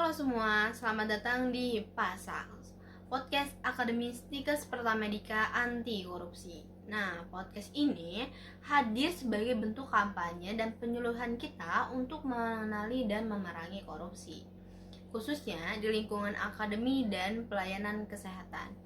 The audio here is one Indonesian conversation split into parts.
Halo semua, selamat datang di PASAK, podcast akademis Stikes Pertamedika Anti Korupsi. Nah, podcast ini hadir sebagai bentuk kampanye dan penyuluhan kita untuk mengenali dan memerangi korupsi, khususnya di lingkungan akademi dan pelayanan kesehatan.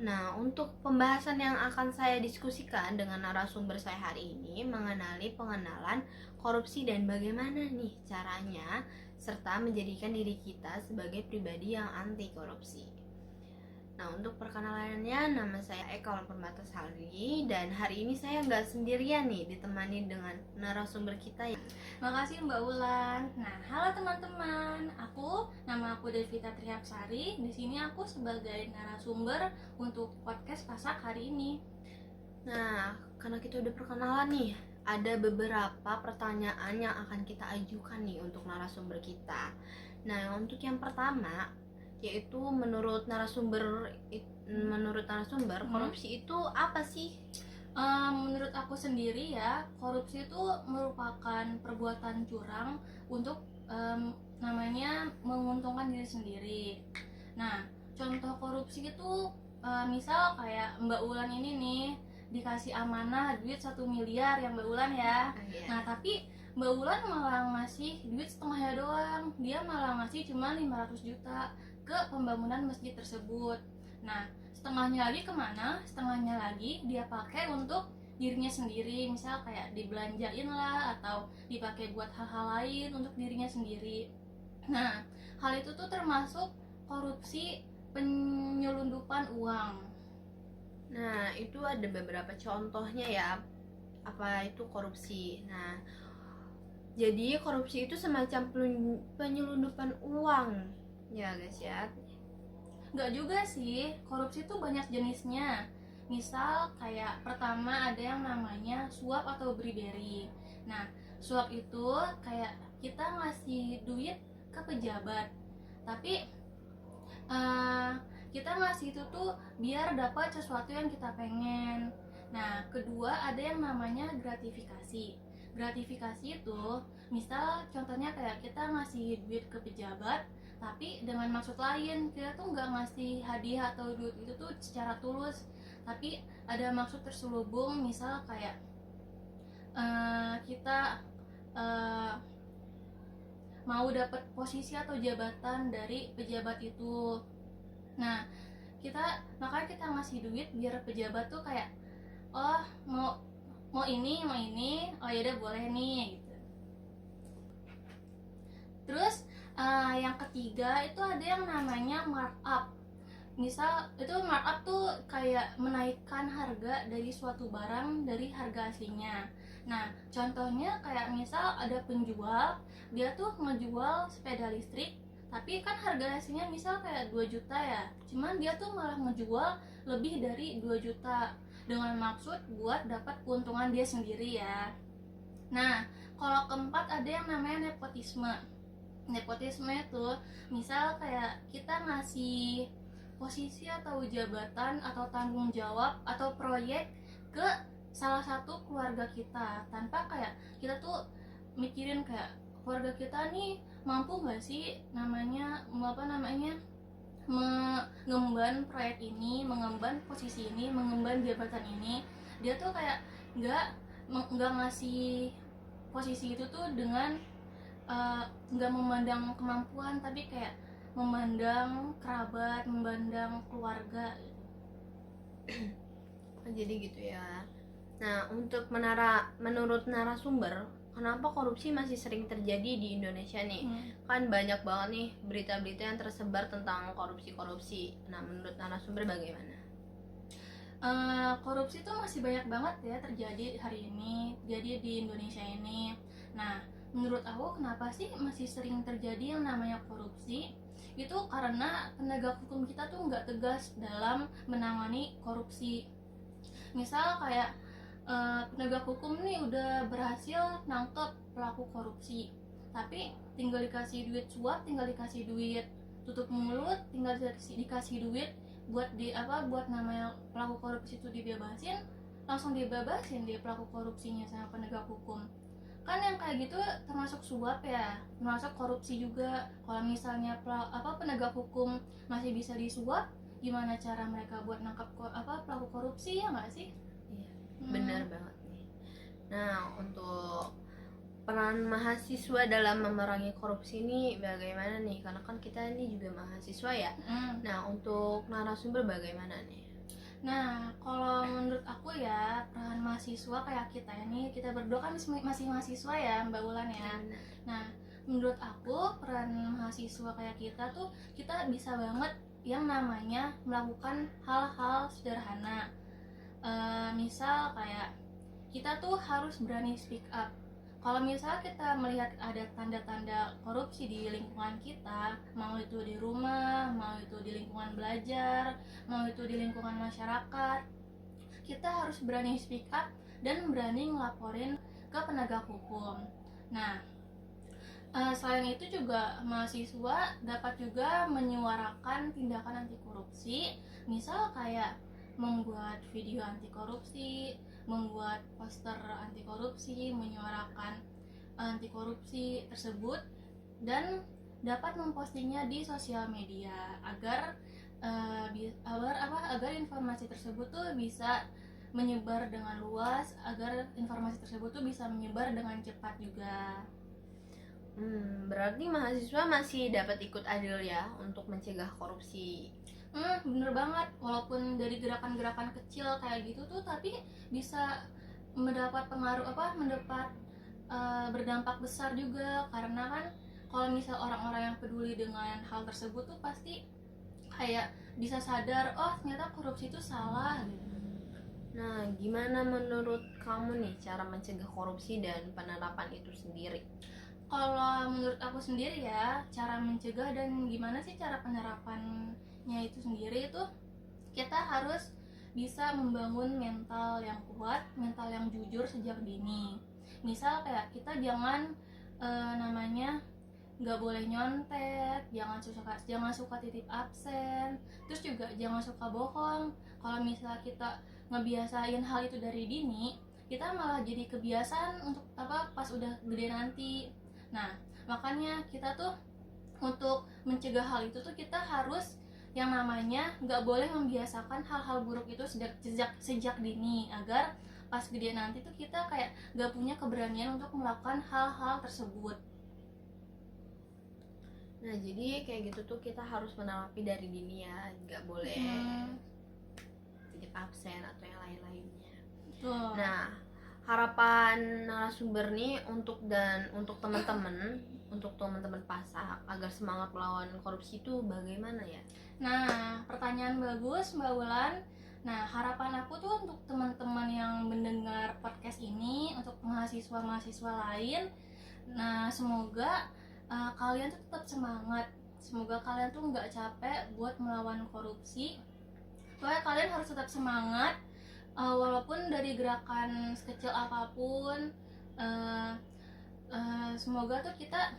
Nah, untuk pembahasan yang akan saya diskusikan dengan narasumber saya hari ini mengenali pengenalan korupsi dan bagaimana nih caranya serta menjadikan diri kita sebagai pribadi yang anti korupsi. Nah, untuk perkenalannya, nama saya Eka Permata Sari dan hari ini saya nggak sendirian nih, ditemani dengan narasumber kita yang Makasih Mbak Ulan. Nah, halo teman-teman. Nama aku Devita Trihapsari. Di sini aku sebagai narasumber untuk podcast Pasak hari ini. Nah, karena kita udah perkenalan nih, ada beberapa pertanyaan yang akan kita ajukan nih untuk narasumber kita. Nah, untuk yang pertama, yaitu menurut narasumber, korupsi itu apa sih? Menurut aku sendiri ya, korupsi itu merupakan perbuatan curang untuk namanya menguntungkan diri sendiri. Nah, contoh korupsi itu misal kayak Mbak Ulan ini nih dikasih amanah duit 1 miliar ya Mbak Ulan ya. Nah, tapi Mbak Ulan malah ngasih duit setengahnya doang. Dia malah ngasih cuma 500 juta ke pembangunan masjid tersebut. Nah, setengahnya lagi kemana? Setengahnya lagi dia pakai untuk dirinya sendiri, misal kayak dibelanjain lah atau dipakai buat hal-hal lain untuk dirinya sendiri. Nah, hal itu tuh termasuk korupsi penyelundupan uang. Nah, itu ada beberapa contohnya ya, apa itu korupsi. Nah, jadi korupsi itu semacam penyelundupan uang, ya guys ya. Nggak juga sih, korupsi itu banyak jenisnya. Misal kayak pertama ada yang namanya suap atau bribery. Nah, suap itu kayak kita ngasih duit ke pejabat, tapi kita ngasih itu tuh biar dapat sesuatu yang kita pengen. Nah, kedua ada yang namanya gratifikasi. Gratifikasi itu misal contohnya kayak kita ngasih duit ke pejabat tapi dengan maksud lain, kita tuh nggak ngasih hadiah atau duit itu tuh secara tulus, tapi ada maksud terselubung. Misal kayak kita mau dapat posisi atau jabatan dari pejabat itu. Nah, makanya kita ngasih duit biar pejabat tuh kayak, oh mau ini, oh yaudah boleh nih gitu. Terus yang ketiga itu ada yang namanya markup. Misal itu markup tuh kayak menaikkan harga dari suatu barang dari harga aslinya. Nah, contohnya kayak misal ada penjual, dia tuh ngejual sepeda listrik, tapi kan harga aslinya misal kayak 2 juta ya, cuman dia tuh malah ngejual lebih dari 2 juta dengan maksud buat dapat keuntungan dia sendiri ya. Nah, kalau keempat ada yang namanya nepotisme. Nepotisme itu misal kayak kita ngasih posisi atau jabatan atau tanggung jawab atau proyek ke salah satu keluarga kita tanpa kayak kita tuh mikirin kayak keluarga kita nih mampu nggak sih mengemban proyek ini, mengemban posisi ini, mengemban jabatan ini. Dia tuh kayak nggak ngasih posisi itu tuh dengan nggak memandang kemampuan, tapi kayak memandang kerabat, memandang keluarga. Jadi gitu ya. Nah, untuk menurut narasumber, kenapa korupsi masih sering terjadi di Indonesia nih? Kan banyak banget nih berita-berita yang tersebar tentang korupsi. Nah, menurut narasumber bagaimana? Korupsi itu masih banyak banget ya terjadi hari ini, jadi di Indonesia ini. Nah, menurut aku kenapa sih masih sering terjadi yang namanya korupsi? Itu karena penegak hukum kita tuh nggak tegas dalam menangani korupsi. Misal kayak penegak hukum nih udah berhasil nangkep pelaku korupsi, tapi tinggal dikasih duit suap, tinggal dikasih duit tutup mulut, tinggal dikasih duit buat namanya pelaku korupsi itu dibebasin, langsung dibebasin dia pelaku korupsinya sama penegak hukum. kan yang kayak gitu termasuk suap ya, termasuk korupsi juga. Kalau misalnya penegak hukum masih bisa disuap, gimana cara mereka buat nangkap pelaku korupsi, ya nggak sih? Iya, benar banget nih. Nah, untuk peran mahasiswa dalam memerangi korupsi ini bagaimana nih? Karena kan kita ini juga mahasiswa ya. Nah, untuk narasumber bagaimana nih? Nah, kalau menurut aku ya, peran mahasiswa kayak kita ini, kita berdua kan masih mahasiswa ya, Mbak Wulan ya. Nah, menurut aku peran mahasiswa kayak kita tuh, kita bisa banget yang namanya melakukan hal-hal sederhana. Misal kayak kita tuh harus berani speak up. Kalau misalnya kita melihat ada tanda-tanda korupsi di lingkungan kita, mau itu di rumah, mau itu di lingkungan belajar, mau itu di lingkungan masyarakat, kita harus berani speak up dan berani ngelaporin ke penegak hukum. Nah, selain itu juga mahasiswa dapat juga menyuarakan tindakan anti korupsi, misal kayak membuat video anti korupsi, membuat poster anti korupsi, menyuarakan anti korupsi tersebut, dan dapat mempostingnya di sosial media agar agar informasi tersebut tuh bisa menyebar dengan luas, agar informasi tersebut tuh bisa menyebar dengan cepat juga. Berarti mahasiswa masih dapat ikut andil ya untuk mencegah korupsi. Bener banget, walaupun dari gerakan-gerakan kecil kayak gitu tuh, tapi bisa mendapat berdampak besar juga. Karena kan kalau misal orang-orang yang peduli dengan hal tersebut tuh pasti kayak bisa sadar, oh ternyata korupsi itu salah gitu. Nah, gimana menurut kamu nih cara mencegah korupsi dan penerapan itu sendiri? Kalau menurut aku sendiri ya, cara mencegah dan gimana sih cara penerapannya itu sendiri, itu kita harus bisa membangun mental yang kuat, mental yang jujur sejak dini. Misal kayak kita jangan namanya nggak boleh nyontek, jangan suka titip absen, terus juga jangan suka bohong. Kalau misalnya kita ngebiasain hal itu dari dini, kita malah jadi kebiasaan untuk pas udah gede nanti. Nah, makanya kita tuh untuk mencegah hal itu tuh kita harus yang namanya nggak boleh membiasakan hal-hal buruk itu sejak dini, agar pas gede nanti tuh kita kayak nggak punya keberanian untuk melakukan hal-hal tersebut. Nah, jadi kayak gitu tuh kita harus menerapi dari dini ya, nggak boleh titip absen atau yang lain-lainnya. Nah, harapan narasumber nih untuk teman-teman Pasak agar semangat melawan korupsi itu bagaimana ya? Nah, pertanyaan bagus Mbak Wulan. Nah, harapan aku tuh untuk teman-teman yang mendengar podcast ini, untuk mahasiswa-mahasiswa lain, nah semoga kalian tuh tetap semangat. Semoga kalian tuh nggak capek buat melawan korupsi. Pokoknya kalian harus tetap semangat, walaupun dari gerakan sekecil apapun. Semoga tuh kita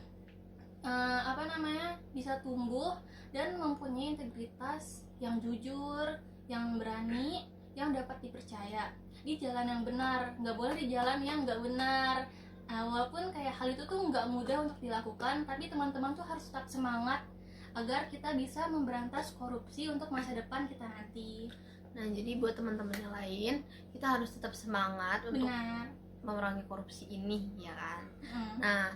bisa tumbuh dan mempunyai integritas yang jujur, yang berani, yang dapat dipercaya di jalan yang benar. Nggak boleh di jalan yang nggak benar. Walaupun kayak hal itu tuh nggak mudah untuk dilakukan, tapi teman-teman tuh harus tetap semangat agar kita bisa memberantas korupsi untuk masa depan kita nanti. Nah, jadi buat teman-teman yang lain, kita harus tetap semangat untuk memerangi korupsi ini, ya kan? Nah,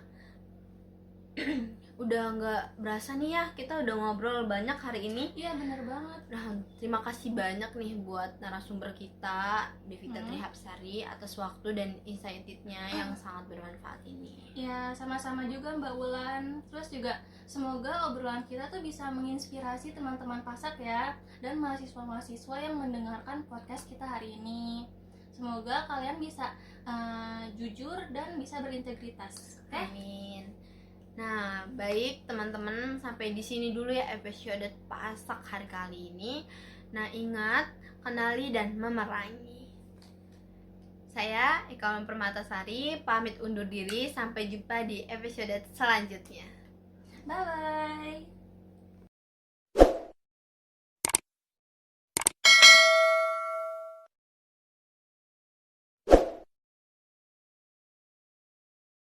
udah nggak berasa nih ya, kita udah ngobrol banyak hari ini. Iya, benar banget. Nah, terima kasih banyak nih buat narasumber kita, Devita Trihapsari, atas waktu dan insight-nya yang sangat bermanfaat ini. Ya, sama-sama juga Mbak Wulan. Terus juga semoga obrolan kita tuh bisa menginspirasi teman-teman Pasak ya, dan mahasiswa-mahasiswa yang mendengarkan podcast kita hari ini. Semoga kalian bisa jujur dan bisa berintegritas. Amin. Nah, baik teman-teman, sampai di sini dulu ya episode Pasak hari kali ini. Nah, ingat, kenali dan memerangi. Saya Eka Permatasari pamit undur diri, sampai jumpa di episode selanjutnya. Bye bye.